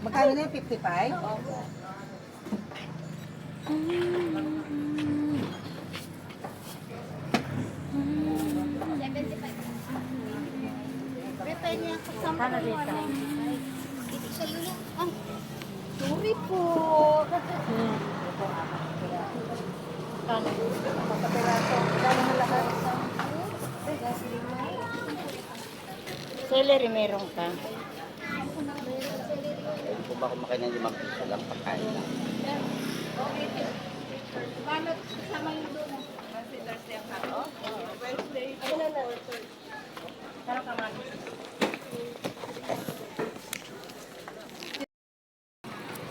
Magkano na yung 55? Opo. Betay niya kasama Sana ko dito. Hindi siya lulong. Ay, sorry po. Celery meron ka. Kung ba kumakain ng 5 piso lang pagkain lang. Paano kasama yung doon? Thursday ang haro? Wednesday. Ano na? Sarap ka man.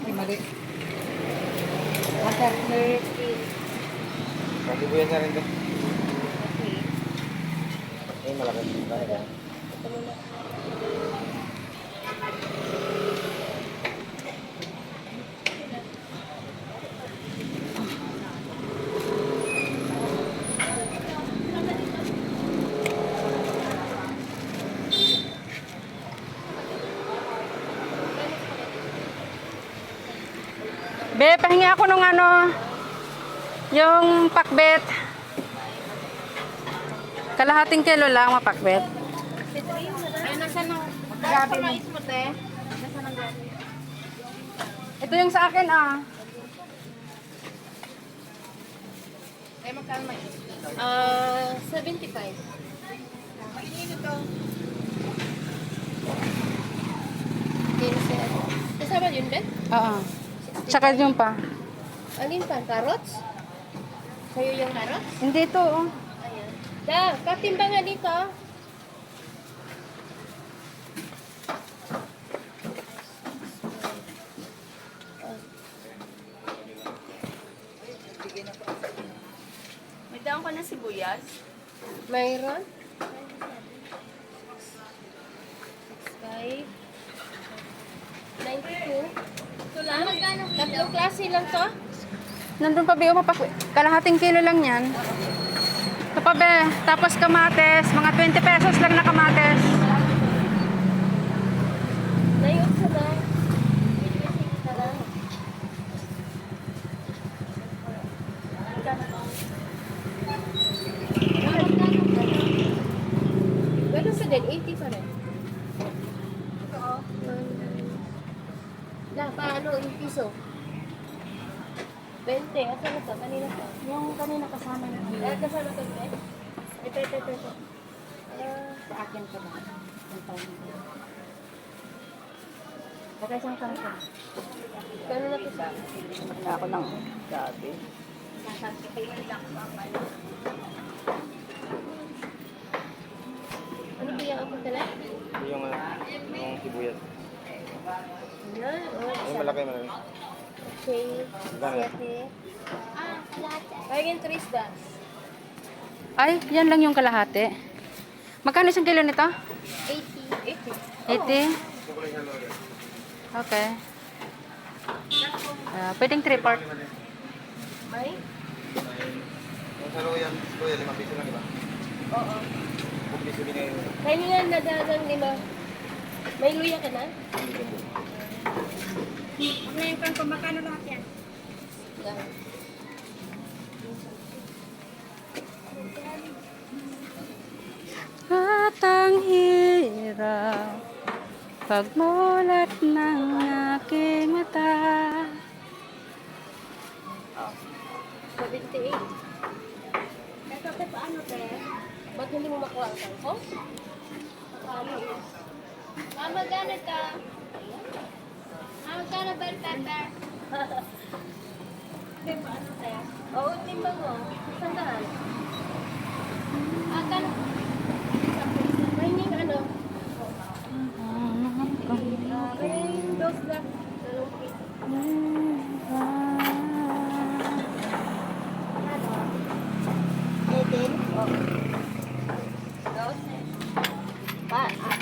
Ay, mali. Water. Pag-ibuyan na rin doon. Ay, malakas yung tayo. Be, pahingi ako nung ano, yung pakbet. Kalahating kilo lang, mapakbet. Ay, nasa nang gabi mo? Nasa nang gabi? Ito yung sa akin, ah. Ay, magkano mais? 75. Mainino to. Kasama yun, Ben? Oo. Tsaka yung pa. Alin pa? Carrots? Sa'yo yung carrots? Hindi to, oh. Ayan. Da, katimbangan dito. May daon ka na sibuyas? Mayroon? 6, 92. Ito lang? Tatlong klase lang to? Nandun pa, Be, oh, kalahating kilo lang yan. Ito pa, Be. Tapos kamates, mga 20 pesos lang na kamates. Nayot sa na. Sa na. Ganun sa din, 80 pa rin. Oo. Paano yung piso? 20. Asa na to? Kanina to? Yung kanina kasama niya. Kasama to, Ben? Ito. Sa akin pa ba? Baka isang kanto. Kano na to sa? Wala ako ng gabi. Ano ba yung ako tala? Yung sibuyas. Yan. Ay, malaki. Okay. 7. Kaya yung 3 das. Ay, yan lang yung kalahati. Magkano isang kilo nito? 80. 80? Okay. Pwedeng 3-part. May? Yung saluyan, 5 piso lang, di ba? Oo. 5 piso din ngayon. Kaya nga nadagang 5. May luya ka na? Ngayon kang kumakano lahat yan? Yan. At ang hirap pagmulat ng aking mata. 78. Ito, paano, te? Ba't hindi mo makuha ang kangkong? Paano yun? Mama, gano'n ka? Mama, gano'n bell pepper? Timba, ano, te? Oo, timba mo. Sandaan. Gano'n? Mahining ano? Mahining dos lang. Dalawang piso. Edin? Oo.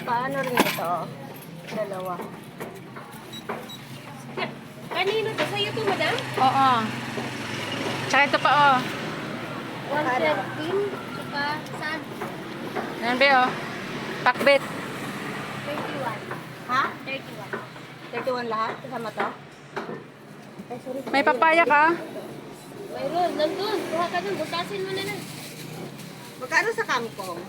Paano rin ito? Dalawa. Kanino to? Sa'yo to, madam? Oo. Tsaka ito pa, oh. 113. Tsaka saan? Yan, Be, oh. Pakbet. 31. Ha? 31. 21 lahat? Kasama to? Ay, sorry. May papaya ka? Mayroon, nandun. Kuha ka dun, butasin mo na lang. Magkano sa kangkong?